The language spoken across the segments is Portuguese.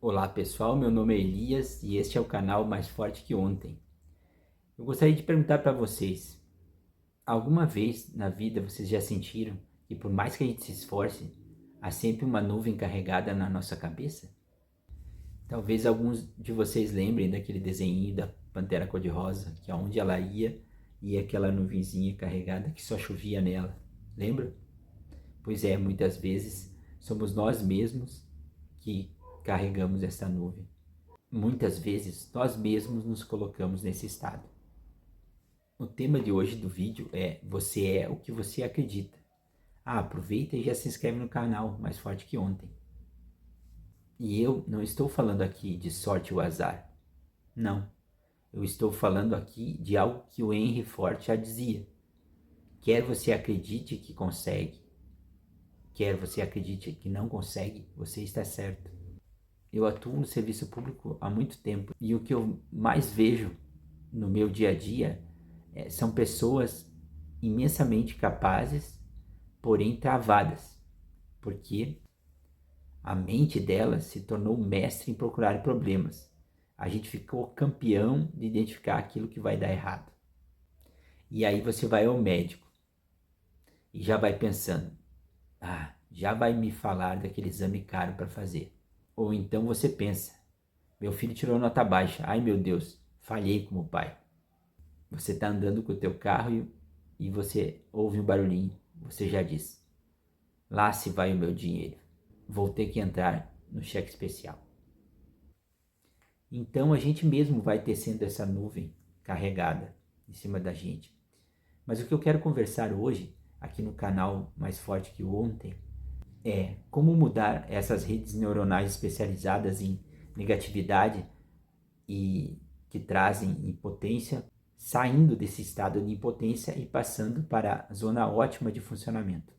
Olá pessoal, meu nome é Elias e este é o canal Mais Forte que Ontem. Eu gostaria de perguntar para vocês, alguma vez na vida vocês já sentiram que por mais que a gente se esforce, há sempre uma nuvem carregada na nossa cabeça? Talvez alguns de vocês lembrem daquele desenho da Pantera Cor-de-Rosa, que aonde ela ia aquela nuvenzinha carregada que só chovia nela. Lembra? Pois é, muitas vezes somos nós mesmos que carregamos essa nuvem. Muitas vezes nós mesmos nos colocamos nesse estado. O tema de hoje do vídeo é: você é o que você acredita. Aproveita e já se inscreve no canal Mais Forte que Ontem. E eu não estou falando aqui de sorte ou azar. Não. Eu estou falando aqui de algo que o Henry Ford já dizia. Quer você acredite que consegue, quer você acredite que não consegue, você está certo. Eu atuo no serviço público há muito tempo e o que eu mais vejo no meu dia a dia são pessoas imensamente capazes, porém travadas, porque a mente delas se tornou mestre em procurar problemas. A gente ficou campeão de identificar aquilo que vai dar errado. E aí você vai ao médico e já vai pensando: já vai me falar daquele exame caro para fazer. Ou então você pensa: meu filho tirou nota baixa, ai meu Deus, falhei como pai. Você está andando com o teu carro e você ouve um barulhinho. Você já diz: lá se vai o meu dinheiro. Vou ter que entrar no cheque especial. Então a gente mesmo vai tecendo essa nuvem carregada em cima da gente. Mas o que eu quero conversar hoje, aqui no canal Mais Forte que Ontem, é como mudar essas redes neuronais especializadas em negatividade e que trazem impotência, saindo desse estado de impotência e passando para a zona ótima de funcionamento.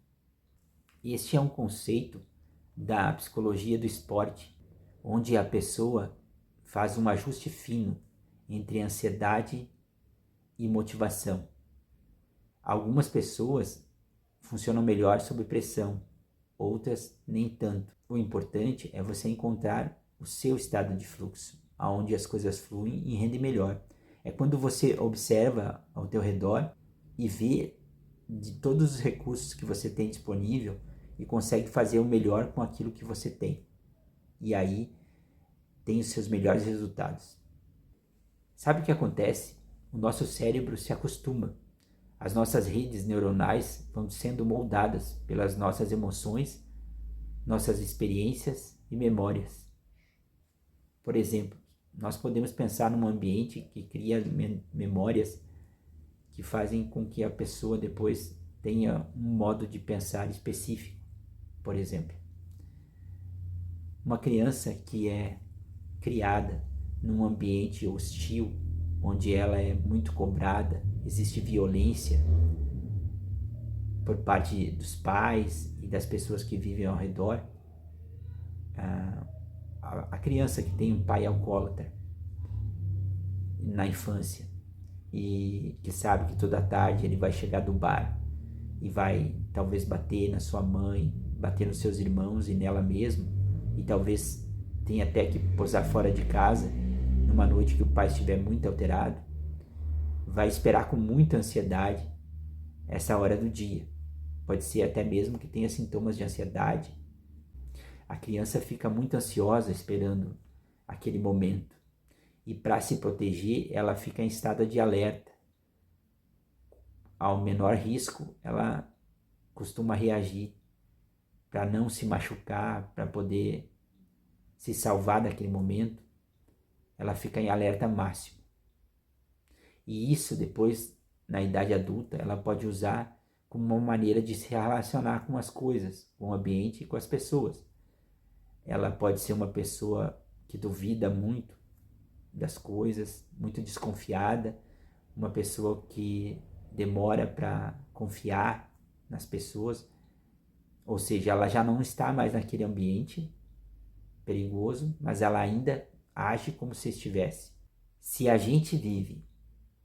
Este é um conceito da psicologia do esporte, onde a pessoa faz um ajuste fino entre ansiedade e motivação. Algumas pessoas funcionam melhor sob pressão, outras nem tanto. O importante é você encontrar o seu estado de fluxo, aonde as coisas fluem e rendem melhor. É quando você observa ao teu redor e vê de todos os recursos que você tem disponível e consegue fazer o melhor com aquilo que você tem. E aí tem os seus melhores resultados. Sabe o que acontece? O nosso cérebro se acostuma. As nossas redes neuronais vão sendo moldadas pelas nossas emoções, nossas experiências e memórias. Por exemplo, nós podemos pensar num ambiente que cria memórias que fazem com que a pessoa depois tenha um modo de pensar específico. Por exemplo, uma criança que é criada num ambiente hostil, onde ela é muito cobrada, existe violência por parte dos pais e das pessoas que vivem ao redor. A criança que tem um pai alcoólatra na infância e que sabe que toda tarde ele vai chegar do bar e vai talvez bater na sua mãe, bater nos seus irmãos e nela mesma, e talvez tenha até que posar fora de casa numa noite que o pai estiver muito alterado, vai esperar com muita ansiedade essa hora do dia. Pode ser até mesmo que tenha sintomas de ansiedade. A criança fica muito ansiosa esperando aquele momento. E para se proteger, ela fica em estado de alerta. Ao menor risco, ela costuma reagir para não se machucar, para poder se salvar daquele momento. Ela fica em alerta máximo. E isso depois, na idade adulta, ela pode usar como uma maneira de se relacionar com as coisas, com o ambiente e com as pessoas. Ela pode ser uma pessoa que duvida muito das coisas, muito desconfiada, uma pessoa que demora para confiar nas pessoas, ou seja, ela já não está mais naquele ambiente perigoso, mas ela ainda age como se estivesse. Se a gente vive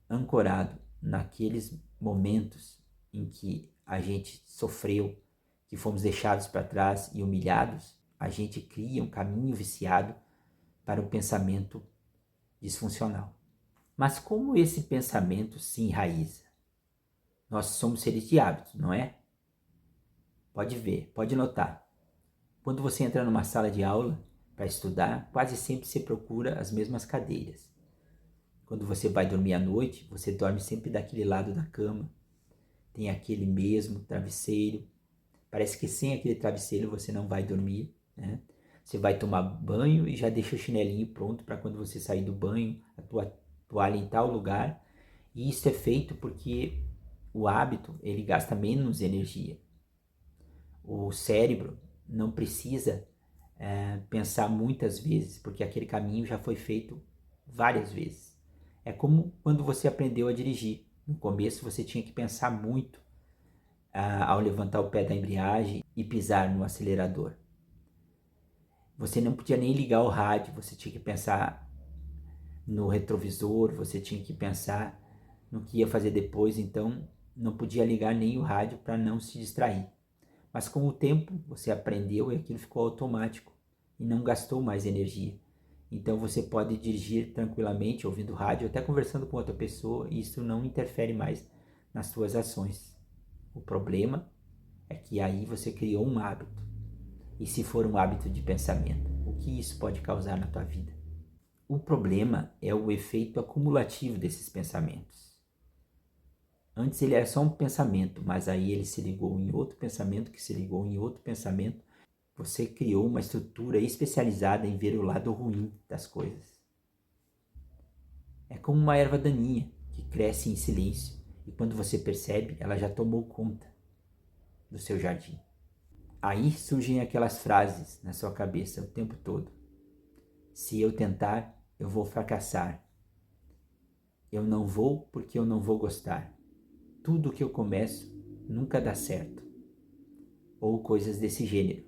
ancorado naqueles momentos em que a gente sofreu, que fomos deixados para trás e humilhados, a gente cria um caminho viciado para o pensamento disfuncional. Mas como esse pensamento se enraiza? Nós somos seres de hábitos, não é? Pode ver, pode notar. Quando você entra numa sala de aula para estudar, quase sempre você procura as mesmas cadeiras. Quando você vai dormir à noite, você dorme sempre daquele lado da cama. Tem aquele mesmo travesseiro. Parece que sem aquele travesseiro você não vai dormir, né? Você vai tomar banho e já deixa o chinelinho pronto para quando você sair do banho, a tua toalha em tal lugar. E isso é feito porque o hábito, ele gasta menos energia. O cérebro não precisa pensar muitas vezes, porque aquele caminho já foi feito várias vezes. É como quando você aprendeu a dirigir. No começo você tinha que pensar muito ao levantar o pé da embreagem e pisar no acelerador. Você não podia nem ligar o rádio, você tinha que pensar no retrovisor, você tinha que pensar no que ia fazer depois, então não podia ligar nem o rádio para não se distrair. Mas com o tempo você aprendeu e aquilo ficou automático e não gastou mais energia. Então você pode dirigir tranquilamente, ouvindo rádio, até conversando com outra pessoa, e isso não interfere mais nas suas ações. O problema é que aí você criou um hábito. E se for um hábito de pensamento, o que isso pode causar na tua vida? O problema é o efeito acumulativo desses pensamentos. Antes ele era só um pensamento, mas aí ele se ligou em outro pensamento, que se ligou em outro pensamento. Você criou uma estrutura especializada em ver o lado ruim das coisas. É como uma erva daninha que cresce em silêncio e quando você percebe, ela já tomou conta do seu jardim. Aí surgem aquelas frases na sua cabeça o tempo todo. Se eu tentar, eu vou fracassar. Eu não vou porque eu não vou gostar. Tudo que eu começo nunca dá certo. Ou coisas desse gênero.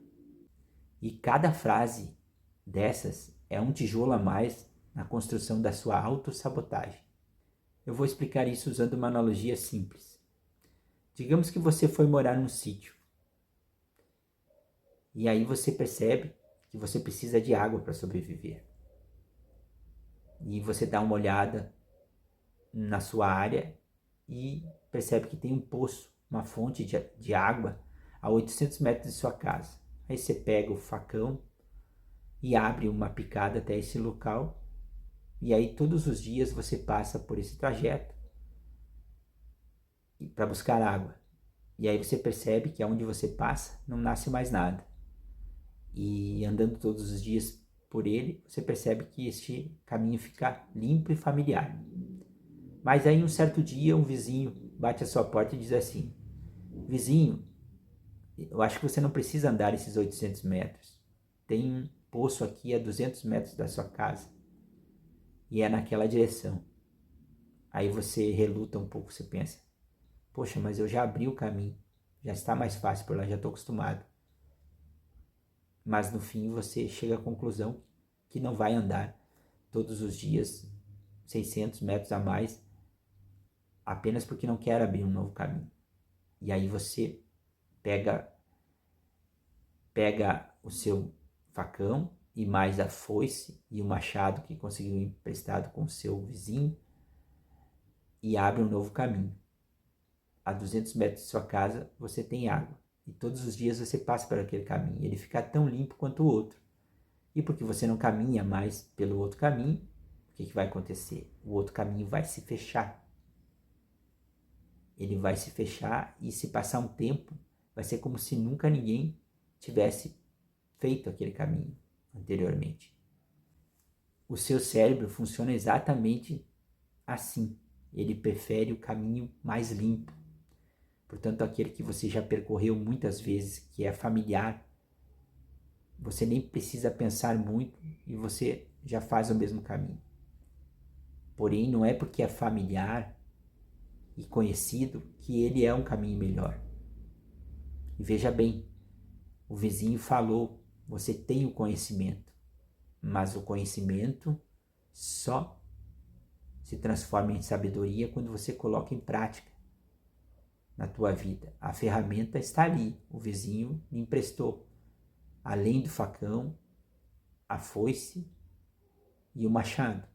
E cada frase dessas é um tijolo a mais na construção da sua autossabotagem. Eu vou explicar isso usando uma analogia simples. Digamos que você foi morar num sítio. E aí você percebe que você precisa de água para sobreviver. E você dá uma olhada na sua área e percebe que tem um poço, uma fonte de água a 800 metros de sua casa. Aí você pega o facão e abre uma picada até esse local. E aí todos os dias você passa por esse trajeto para buscar água. E aí você percebe que aonde você passa não nasce mais nada. E andando todos os dias por ele, você percebe que este caminho fica limpo e familiar. Mas aí um certo dia um vizinho bate a sua porta e diz assim: vizinho, eu acho que você não precisa andar esses 800 metros. Tem um poço aqui a 200 metros da sua casa. E é naquela direção. Aí você reluta um pouco, você pensa: poxa, mas eu já abri o caminho. Já está mais fácil por lá, já estou acostumado. Mas no fim você chega à conclusão que não vai andar todos os dias 600 metros a mais apenas porque não quer abrir um novo caminho. E aí você pega o seu facão e mais a foice e o machado que conseguiu emprestado com o seu vizinho e abre um novo caminho. A 200 metros de sua casa você tem água e todos os dias você passa por aquele caminho. Ele fica tão limpo quanto o outro. E porque você não caminha mais pelo outro caminho, o que vai acontecer? O outro caminho vai se fechar. Ele vai se fechar e se passar um tempo, vai ser como se nunca ninguém tivesse feito aquele caminho anteriormente. O seu cérebro funciona exatamente assim. Ele prefere o caminho mais limpo. Portanto, aquele que você já percorreu muitas vezes, que é familiar, você nem precisa pensar muito e você já faz o mesmo caminho. Porém, não é porque é familiar e conhecido que ele é um caminho melhor. E veja bem, o vizinho falou, você tem o conhecimento, mas o conhecimento só se transforma em sabedoria quando você coloca em prática na tua vida. A ferramenta está ali, o vizinho lhe emprestou. Além do facão, a foice e o machado.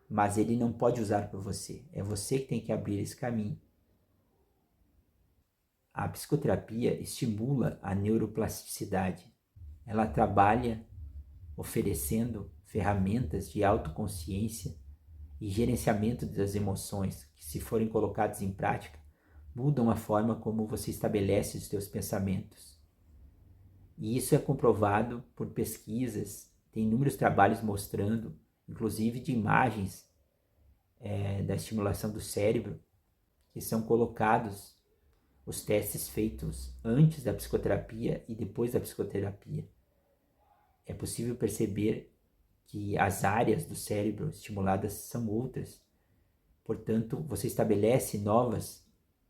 Mas ele não pode usar por você. É você que tem que abrir esse caminho. A psicoterapia estimula a neuroplasticidade. Ela trabalha oferecendo ferramentas de autoconsciência e gerenciamento das emoções que, se forem colocadas em prática, mudam a forma como você estabelece os seus pensamentos. E isso é comprovado por pesquisas, tem inúmeros trabalhos mostrando, inclusive de imagens da estimulação do cérebro, que são colocados os testes feitos antes da psicoterapia e depois da psicoterapia. É possível perceber que as áreas do cérebro estimuladas são outras. Portanto, você estabelece novas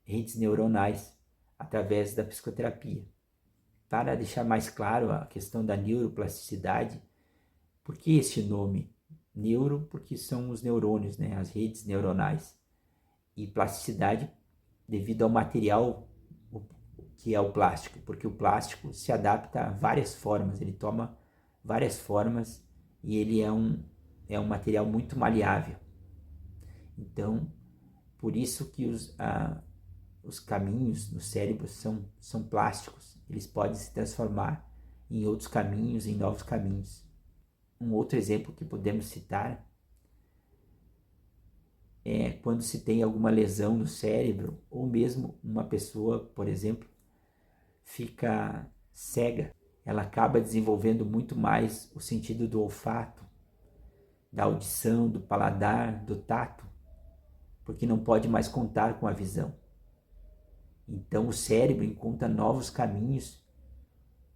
redes neuronais através da psicoterapia. Para deixar mais claro a questão da neuroplasticidade, por que este nome? Neuro, porque são os neurônios, né? As redes neuronais. E plasticidade, devido ao material que é o plástico, porque o plástico se adapta a várias formas, ele toma várias formas e ele é um material muito maleável. Então, por isso que os caminhos no cérebro são plásticos, eles podem se transformar em outros caminhos, em novos caminhos. Um outro exemplo que podemos citar é quando se tem alguma lesão no cérebro, ou mesmo uma pessoa, por exemplo, fica cega, ela acaba desenvolvendo muito mais o sentido do olfato, da audição, do paladar, do tato, porque não pode mais contar com a visão. Então o cérebro encontra novos caminhos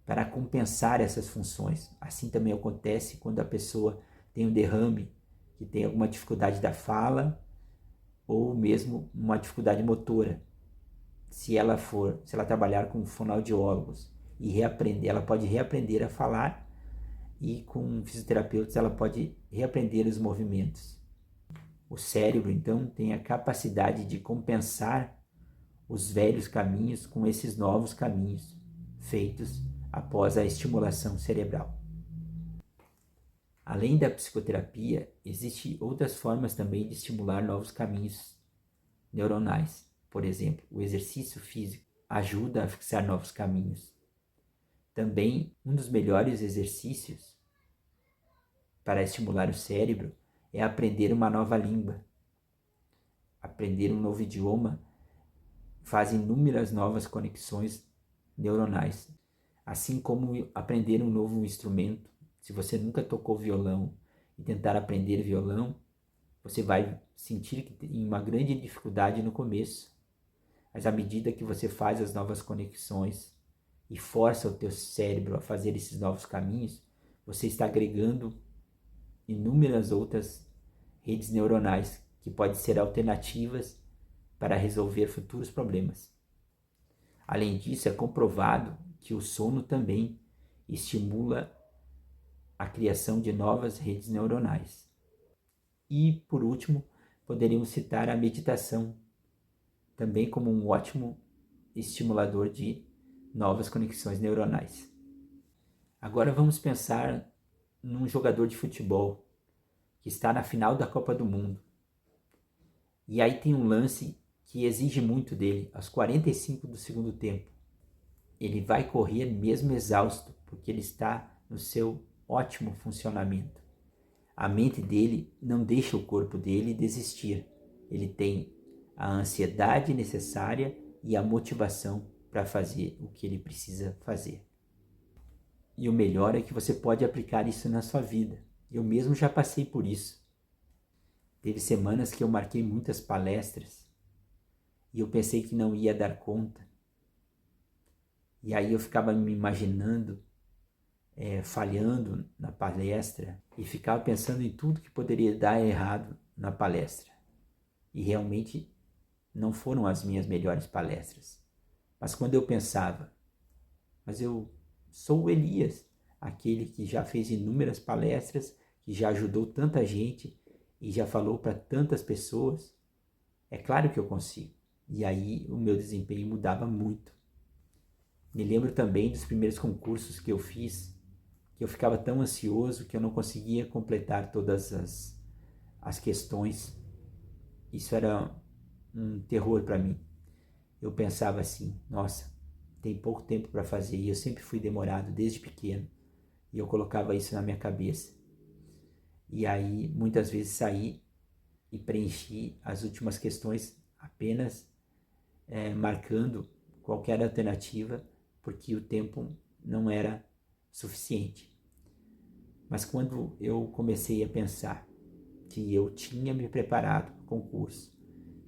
para compensar essas funções. Assim também acontece quando a pessoa tem um derrame, que tem alguma dificuldade da fala ou mesmo uma dificuldade motora. Se ela trabalhar com fonoaudiólogos e reaprender, ela pode reaprender a falar, e com fisioterapeutas ela pode reaprender os movimentos. O cérebro, então, tem a capacidade de compensar os velhos caminhos com esses novos caminhos feitos após a estimulação cerebral. Além da psicoterapia, existem outras formas também de estimular novos caminhos neuronais. Por exemplo, o exercício físico ajuda a fixar novos caminhos. Também, um dos melhores exercícios para estimular o cérebro é aprender uma nova língua. Aprender um novo idioma faz inúmeras novas conexões neuronais. Assim como aprender um novo instrumento. Se você nunca tocou violão e tentar aprender violão, você vai sentir que tem uma grande dificuldade no começo. Mas à medida que você faz as novas conexões e força o teu cérebro a fazer esses novos caminhos, você está agregando inúmeras outras redes neuronais que podem ser alternativas para resolver futuros problemas. Além disso, é comprovado que o sono também estimula a criação de novas redes neuronais. E, por último, poderíamos citar a meditação, também como um ótimo estimulador de novas conexões neuronais. Agora vamos pensar num jogador de futebol que está na final da Copa do Mundo. E aí tem um lance que exige muito dele, aos 45 do segundo tempo. Ele vai correr mesmo exausto, porque ele está no seu ótimo funcionamento. A mente dele não deixa o corpo dele desistir. Ele tem a ansiedade necessária e a motivação para fazer o que ele precisa fazer. E o melhor é que você pode aplicar isso na sua vida. Eu mesmo já passei por isso. Teve semanas que eu marquei muitas palestras e eu pensei que não ia dar conta. E aí eu ficava me imaginando falhando na palestra e ficava pensando em tudo que poderia dar errado na palestra. E realmente não foram as minhas melhores palestras. Mas quando eu pensava, mas eu sou o Elias, aquele que já fez inúmeras palestras, que já ajudou tanta gente e já falou para tantas pessoas, é claro que eu consigo. E aí o meu desempenho mudava muito. Me lembro também dos primeiros concursos que eu fiz, que eu ficava tão ansioso que eu não conseguia completar todas as questões. Isso era um terror para mim. Eu pensava assim, nossa, tem pouco tempo para fazer, e eu sempre fui demorado desde pequeno, e eu colocava isso na minha cabeça. E aí, muitas vezes saí e preenchi as últimas questões apenas marcando qualquer alternativa, porque o tempo não era suficiente. Mas quando eu comecei a pensar que eu tinha me preparado para o concurso,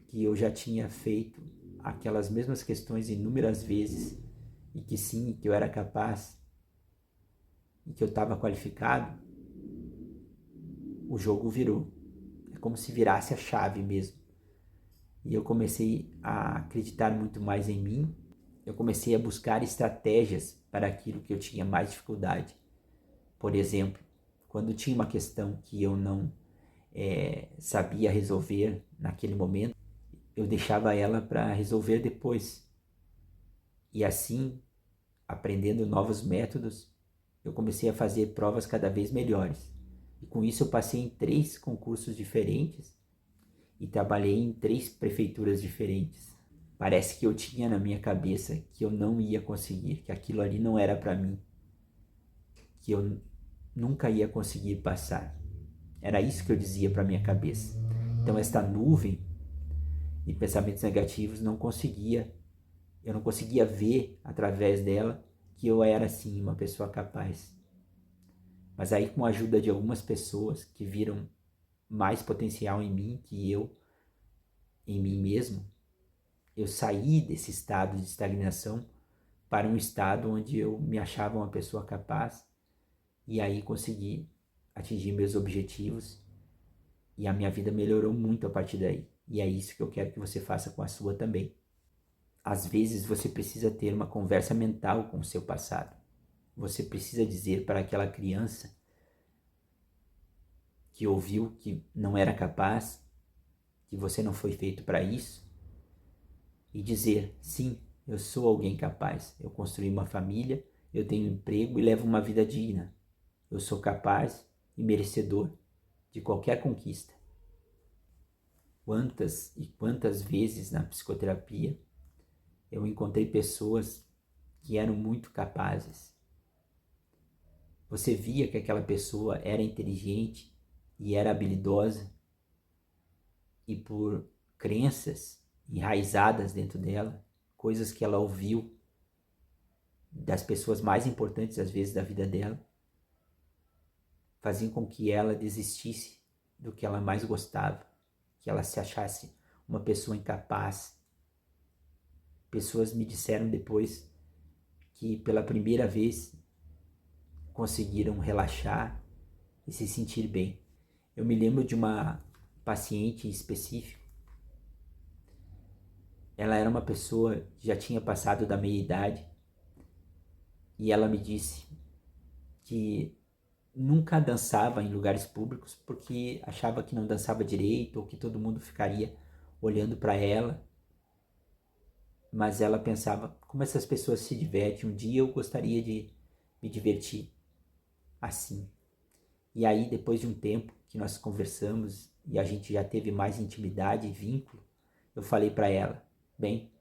que eu já tinha feito aquelas mesmas questões inúmeras vezes, e que sim, que eu era capaz, e que eu estava qualificado, o jogo virou. É como se virasse a chave mesmo. E eu comecei a acreditar muito mais em mim. Eu comecei a buscar estratégias para aquilo que eu tinha mais dificuldade. Por exemplo, quando tinha uma questão que eu não sabia resolver naquele momento, eu deixava ela para resolver depois. E assim, aprendendo novos métodos, eu comecei a fazer provas cada vez melhores. E com isso eu passei em 3 concursos diferentes e trabalhei em 3 prefeituras diferentes. Parece que eu tinha na minha cabeça que eu não ia conseguir, que aquilo ali não era para mim, que eu nunca ia conseguir passar. Era isso que eu dizia para minha cabeça. Então esta nuvem de pensamentos negativos eu não conseguia ver através dela que eu era sim uma pessoa capaz. Mas aí, com a ajuda de algumas pessoas que viram mais potencial em mim que eu em mim mesmo, eu saí desse estado de estagnação para um estado onde eu me achava uma pessoa capaz, e aí consegui atingir meus objetivos, e a minha vida melhorou muito a partir daí. E é isso que eu quero que você faça com a sua também. Às vezes você precisa ter uma conversa mental com o seu passado. Você precisa dizer para aquela criança que ouviu que não era capaz, que você não foi feito para isso, e dizer: sim, eu sou alguém capaz, eu construí uma família, eu tenho um emprego e levo uma vida digna. Eu sou capaz e merecedor de qualquer conquista. Quantas e quantas vezes na psicoterapia eu encontrei pessoas que eram muito capazes. Você via que aquela pessoa era inteligente e era habilidosa, e por crenças enraizadas dentro dela, coisas que ela ouviu das pessoas mais importantes às vezes da vida dela, faziam com que ela desistisse do que ela mais gostava, que ela se achasse uma pessoa incapaz. Pessoas me disseram depois que pela primeira vez conseguiram relaxar e se sentir bem. Eu me lembro de uma paciente em específico. Ela era uma pessoa que já tinha passado da meia-idade, e ela me disse que nunca dançava em lugares públicos porque achava que não dançava direito ou que todo mundo ficaria olhando para ela. Mas ela pensava: como essas pessoas se divertem, um dia eu gostaria de me divertir assim. E aí, depois de um tempo que nós conversamos e a gente já teve mais intimidade e vínculo, eu falei para ela: bem,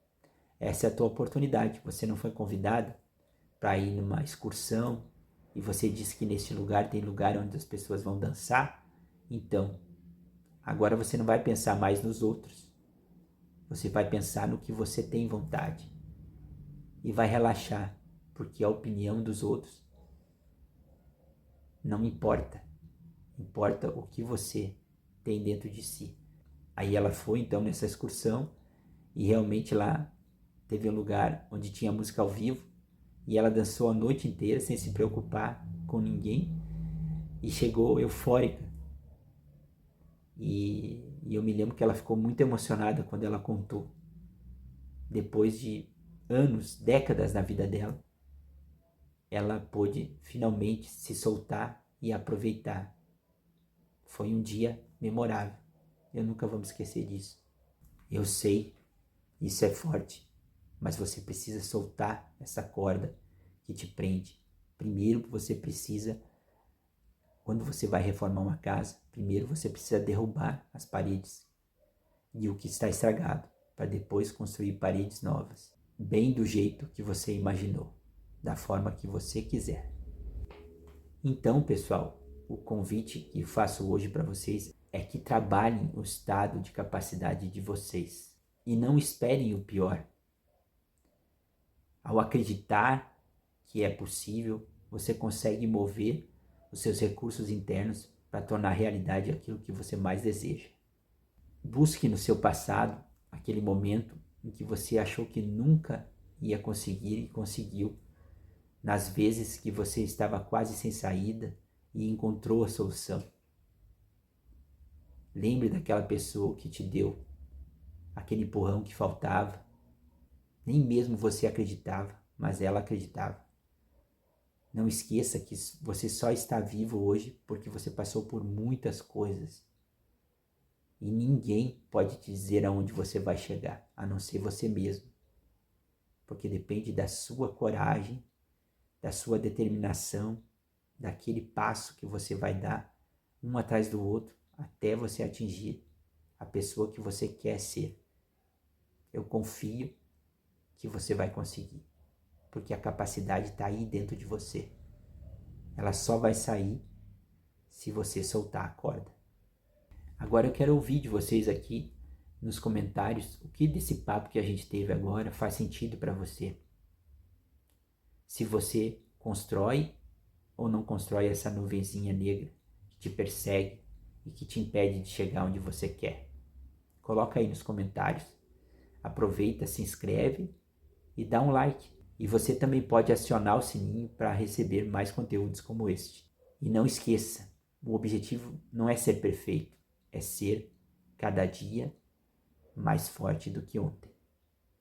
essa é a tua oportunidade. Você não foi convidada para ir numa excursão e você disse que neste lugar tem lugar onde as pessoas vão dançar? Então, agora você não vai pensar mais nos outros. Você vai pensar no que você tem vontade e vai relaxar, porque a opinião dos outros não importa. Importa o que você tem dentro de si. Aí ela foi então nessa excursão, e realmente lá teve um lugar onde tinha música ao vivo, e ela dançou a noite inteira sem se preocupar com ninguém, e chegou eufórica. E eu me lembro que ela ficou muito emocionada quando ela contou. Depois de anos, décadas na vida dela, ela pôde finalmente se soltar e aproveitar. Foi um dia memorável. Eu nunca vou me esquecer disso. Eu sei, isso é forte, mas você precisa soltar essa corda que te prende. Primeiro você precisa, quando você vai reformar uma casa, primeiro você precisa derrubar as paredes e o que está estragado, para depois construir paredes novas, bem do jeito que você imaginou, da forma que você quiser. Então, pessoal, o convite que faço hoje para vocês é que trabalhem o estado de capacidade de vocês e não esperem o pior. Ao acreditar que é possível, você consegue mover os seus recursos internos para tornar realidade aquilo que você mais deseja. Busque no seu passado aquele momento em que você achou que nunca ia conseguir e conseguiu, nas vezes que você estava quase sem saída e encontrou a solução. Lembre daquela pessoa que te deu aquele empurrão que faltava. Nem mesmo você acreditava, mas ela acreditava. Não esqueça que você só está vivo hoje porque você passou por muitas coisas. E ninguém pode te dizer aonde você vai chegar, a não ser você mesmo. Porque depende da sua coragem, da sua determinação, daquele passo que você vai dar, um atrás do outro, até você atingir a pessoa que você quer ser. Eu confio que você vai conseguir, porque a capacidade está aí dentro de você. Ela só vai sair se você soltar a corda. Agora eu quero ouvir de vocês aqui nos comentários o que desse papo que a gente teve agora faz sentido para você. Se você constrói ou não constrói essa nuvenzinha negra que te persegue e que te impede de chegar onde você quer. Coloca aí nos comentários. Aproveita, se inscreve e dá um like. E você também pode acionar o sininho para receber mais conteúdos como este. E não esqueça, o objetivo não é ser perfeito, é ser cada dia mais forte do que ontem.